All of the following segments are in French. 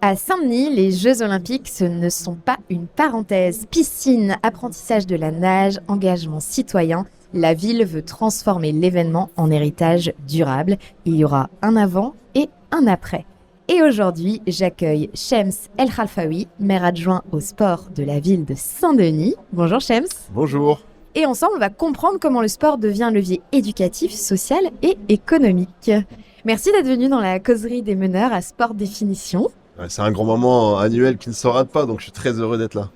À Saint-Denis, les Jeux Olympiques, ce ne sont pas une parenthèse. Piscine, apprentissage de la nage, engagement citoyen, la ville veut transformer l'événement en héritage durable. Il y aura un avant et un après. Et aujourd'hui, j'accueille Shems El Khalfaoui, maire adjoint au sport de la ville de Saint-Denis. Bonjour Shems. Bonjour. Et ensemble, on va comprendre comment le sport devient un levier éducatif, social et économique. Merci d'être venu dans la causerie des meneurs à Sport Définition. C'est un grand moment annuel qui ne se rate pas, donc je suis très heureux d'être là.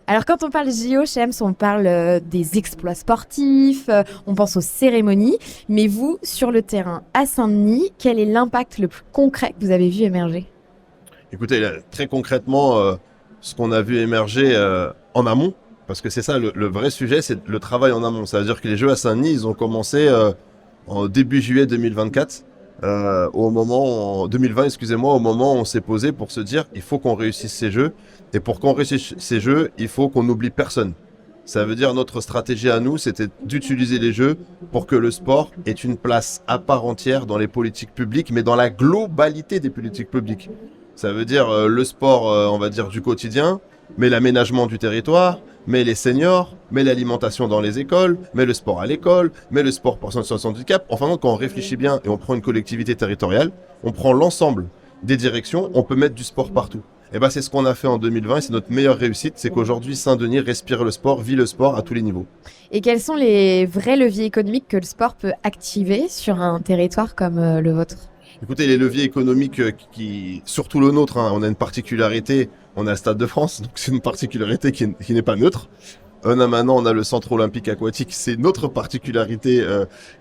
Alors quand on parle JO, Shems, on parle des exploits sportifs, on pense aux cérémonies. Mais vous, sur le terrain à Saint-Denis, quel est l'impact le plus concret que vous avez vu émerger ? Écoutez, très concrètement, ce qu'on a vu émerger en amont, parce que c'est ça le vrai sujet, c'est le travail en amont. Ça veut dire que les Jeux à Saint-Denis, ils ont commencé en début juillet 2024. Au moment où on s'est posé pour se dire il faut qu'on réussisse ces jeux, et pour qu'on réussisse ces jeux il faut qu'on n'oublie personne. Ça veut dire notre stratégie à nous, c'était d'utiliser les jeux pour que le sport ait une place à part entière dans les politiques publiques, mais dans la globalité des politiques publiques. Ça veut dire le sport, on va dire du quotidien, mais l'aménagement du territoire, mais les seniors, mais l'alimentation dans les écoles, mais le sport à l'école, mais le sport pour personnes en handicap. Enfin, quand on réfléchit bien et on prend une collectivité territoriale, on prend l'ensemble des directions, on peut mettre du sport partout. Et ben c'est ce qu'on a fait en 2020 et c'est notre meilleure réussite, c'est qu'aujourd'hui Saint-Denis respire le sport, vit le sport à tous les niveaux. Et quels sont les vrais leviers économiques que le sport peut activer sur un territoire comme le vôtre ? Écoutez, les leviers économiques surtout le nôtre, on a une particularité, on a le Stade de France, donc c'est une particularité qui n'est pas neutre. On a le Centre Olympique Aquatique, c'est notre particularité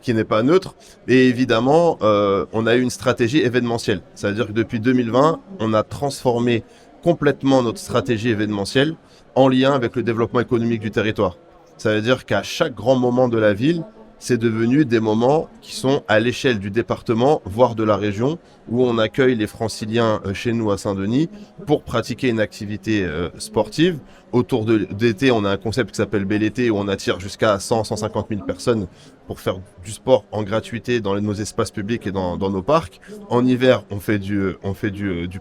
qui n'est pas neutre. Et évidemment, on a eu une stratégie événementielle. C'est-à-dire que depuis 2020, on a transformé complètement notre stratégie événementielle en lien avec le développement économique du territoire. Ça veut dire qu'à chaque grand moment de la ville, c'est devenu des moments qui sont à l'échelle du département, voire de la région, où on accueille les franciliens chez nous à Saint-Denis pour pratiquer une activité sportive. Autour d'été, on a un concept qui s'appelle Bel Été, où on attire jusqu'à 100-150 000 personnes pour faire du sport en gratuité dans nos espaces publics et dans nos parcs. En hiver, on fait du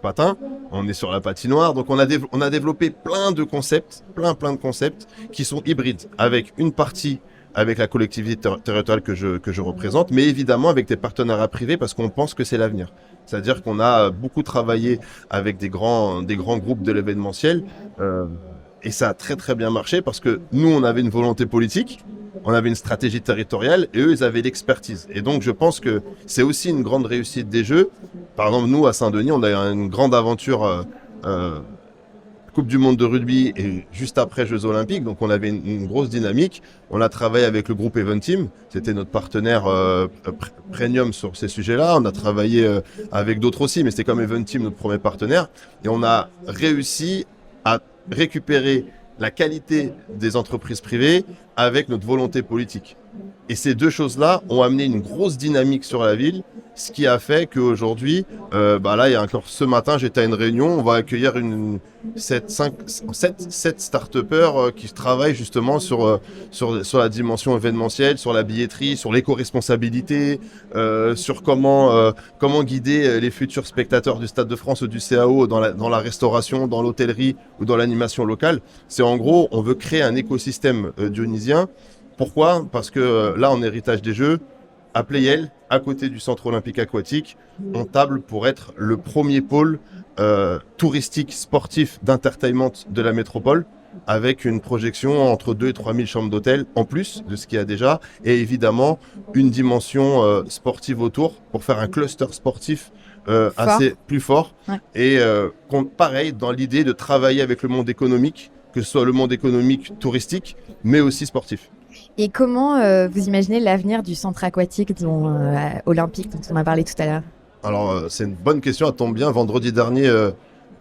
patin, on est sur la patinoire. Donc on a développé plein de concepts qui sont hybrides, avec une partie avec la collectivité territoriale que je représente, mais évidemment avec des partenariats privés parce qu'on pense que c'est l'avenir. C'est-à-dire qu'on a beaucoup travaillé avec des grands groupes de l'événementiel et ça a très très bien marché parce que nous on avait une volonté politique, on avait une stratégie territoriale et eux ils avaient l'expertise. Et donc je pense que c'est aussi une grande réussite des Jeux. Par exemple nous à Saint-Denis on a eu une grande aventure Coupe du monde de rugby et juste après Jeux Olympiques, donc on avait une grosse dynamique. On a travaillé avec le groupe Eventim, c'était notre partenaire premium sur ces sujets-là. On a travaillé avec d'autres aussi, mais c'était comme Eventim notre premier partenaire. Et on a réussi à récupérer la qualité des entreprises privées avec notre volonté politique. Et ces deux choses-là ont amené une grosse dynamique sur la ville, ce qui a fait qu'aujourd'hui, là, il y a encore ce matin, j'étais à une réunion, on va accueillir 7 start-upers qui travaillent justement sur la dimension événementielle, sur la billetterie, sur l'éco-responsabilité, sur comment guider les futurs spectateurs du Stade de France ou du CAO dans la restauration, dans l'hôtellerie ou dans l'animation locale. C'est en gros, on veut créer un écosystème dionysien. Pourquoi ? Parce que là, en héritage des Jeux, à Pleyel, à côté du Centre Olympique Aquatique, on table pour être le premier pôle touristique, sportif, d'entertainment de la métropole, avec une projection entre 2 et 3 000 chambres d'hôtel, en plus de ce qu'il y a déjà, et évidemment une dimension sportive autour, pour faire un cluster sportif assez plus fort. Ouais. Et pareil, dans l'idée de travailler avec le monde économique, que ce soit le monde économique touristique, mais aussi sportif. Et comment vous imaginez l'avenir du centre aquatique olympique dont on a parlé tout à l'heure ? Alors, c'est une bonne question, elle tombe bien. Vendredi dernier,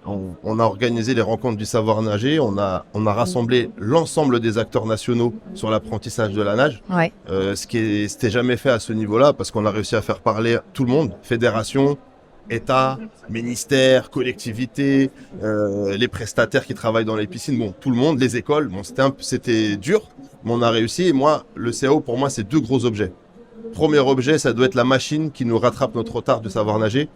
on a organisé les rencontres du savoir nager. On a rassemblé l'ensemble des acteurs nationaux sur l'apprentissage de la nage. Ouais. Ce qui n'était jamais fait à ce niveau-là, parce qu'on a réussi à faire parler tout le monde, fédération, État, ministère, collectivité, les prestataires qui travaillent dans les piscines, tout le monde, les écoles. C'était dur, mais on a réussi. Et moi, le CAO, pour moi, c'est 2 gros objets. Premier objet, ça doit être la machine qui nous rattrape notre retard de savoir nager.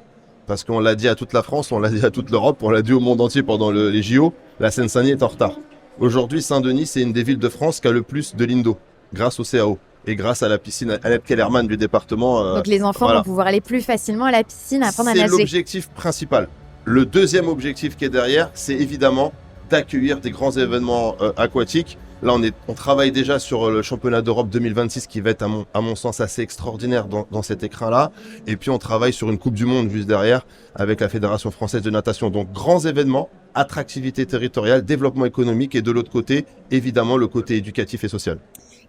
Parce qu'on l'a dit à toute la France, on l'a dit à toute l'Europe, on l'a dit au monde entier pendant les JO, la Seine-Saint-Denis est en retard. Aujourd'hui, Saint-Denis, c'est une des villes de France qui a le plus de lignes d'eau, grâce au CAO. Et grâce à la piscine Annette Kellerman du département. Donc les enfants vont pouvoir aller plus facilement à la piscine, apprendre à nager. C'est l'objectif principal. Le deuxième objectif qui est derrière, c'est évidemment d'accueillir des grands événements aquatiques. Là, on travaille déjà sur le championnat d'Europe 2026 qui va être, à mon sens, assez extraordinaire dans cet écrin-là. Et puis, on travaille sur une Coupe du Monde juste derrière avec la Fédération française de natation. Donc, grands événements, attractivité territoriale, développement économique et de l'autre côté, évidemment, le côté éducatif et social.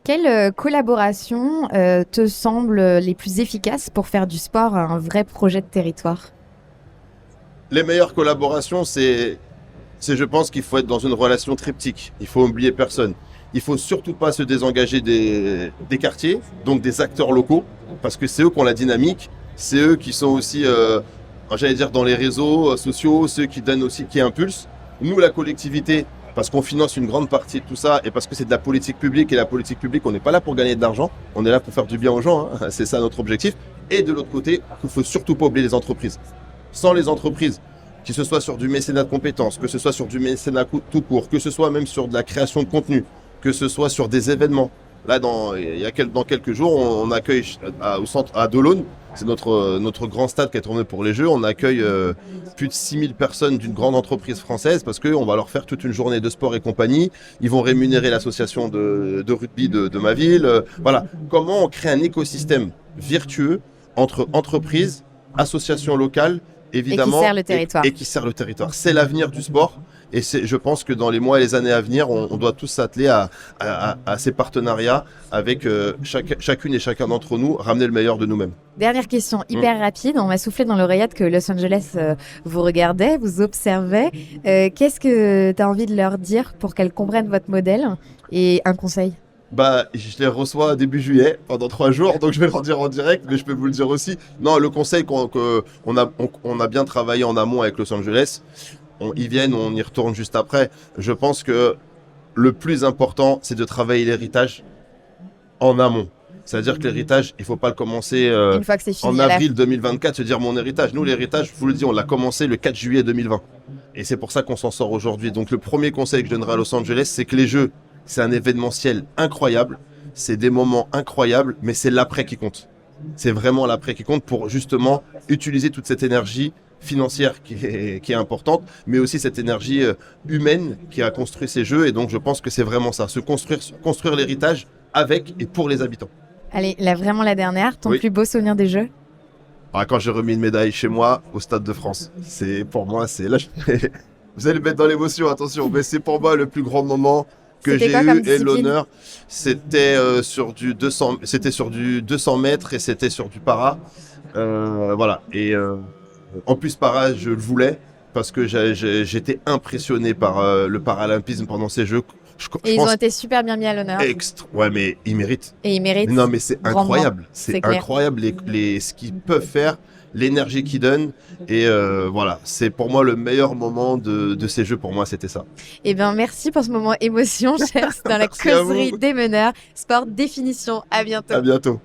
Quelles collaborations te semblent les plus efficaces pour faire du sport un vrai projet de territoire ? Les meilleures collaborations, c'est je pense qu'il faut être dans une relation triptyque. Il faut oublier personne. Il faut surtout pas se désengager des quartiers, donc des acteurs locaux, parce que c'est eux qui ont la dynamique, c'est eux qui sont aussi, j'allais dire, dans les réseaux sociaux, ceux qui donnent aussi, qui impulsent. Nous, la collectivité, parce qu'on finance une grande partie de tout ça et parce que c'est de la politique publique, et la politique publique, on n'est pas là pour gagner de l'argent, on est là pour faire du bien aux gens, hein. C'est ça notre objectif. Et de l'autre côté, il ne faut surtout pas oublier les entreprises. Sans les entreprises, que ce soit sur du mécénat de compétences, que ce soit sur du mécénat tout court, que ce soit même sur de la création de contenu, que ce soit sur des événements. Là, dans quelques jours, on accueille au centre à Delaune, c'est notre grand stade qui est tourné pour les Jeux, on accueille plus de 6000 personnes d'une grande entreprise française parce qu'on va leur faire toute une journée de sport et compagnie. Ils vont rémunérer l'association de rugby de ma ville. Voilà. Comment on crée un écosystème vertueux entre entreprises, associations locales, évidemment, et qui sert le territoire. Et qui sert le territoire. C'est l'avenir du sport. Et je pense que dans les mois et les années à venir, on doit tous s'atteler à ces partenariats avec chacune et chacun d'entre nous, ramener le meilleur de nous-mêmes. Dernière question, hyper rapide. On m'a soufflé dans l'oreillette que Los Angeles vous regardait, vous observait. Qu'est-ce que tu as envie de leur dire pour qu'elles comprennent votre modèle et un conseil ? Je les reçois début juillet, pendant 3 jours, donc je vais leur dire en direct, mais je peux vous le dire aussi. Non, le conseil qu'on a bien travaillé en amont avec Los Angeles, ils viennent, on y retourne juste après. Je pense que le plus important, c'est de travailler l'héritage en amont. C'est-à-dire que l'héritage, il ne faut pas le commencer une fois que c'est fini, en avril 2024, se dire mon héritage. Nous, l'héritage, je vous le dis, on l'a commencé le 4 juillet 2020. Et c'est pour ça qu'on s'en sort aujourd'hui. Donc le premier conseil que je donnerai à Los Angeles, c'est que les Jeux, c'est un événementiel incroyable, c'est des moments incroyables, mais c'est l'après qui compte. C'est vraiment l'après qui compte pour justement utiliser toute cette énergie financière qui est importante, mais aussi cette énergie humaine qui a construit ces Jeux. Et donc je pense que c'est vraiment ça, construire l'héritage avec et pour les habitants. Allez, là vraiment la dernière, ton plus beau souvenir des Jeux ? Quand j'ai remis une médaille chez moi au Stade de France. Pour moi, là, vous allez me mettre dans l'émotion, attention, mais c'est pour moi le plus grand moment que j'ai eu et l'honneur. C'était sur du 200 mètres et c'était sur du para. Voilà. Et en plus, para, je le voulais parce que j'étais impressionné par le paralympisme pendant ces Jeux. Ils ont été super bien mis à l'honneur. Ouais, mais ils méritent. Et ils méritent. Non, mais c'est incroyable. C'est incroyable ce qu'ils peuvent faire, l'énergie qu'ils donnent. Et voilà, c'est pour moi le meilleur moment de ces Jeux. Pour moi, c'était ça. Eh bien, merci pour ce moment émotion, cher. C'est dans la causerie des meneurs. Sport Définition. À bientôt. À bientôt.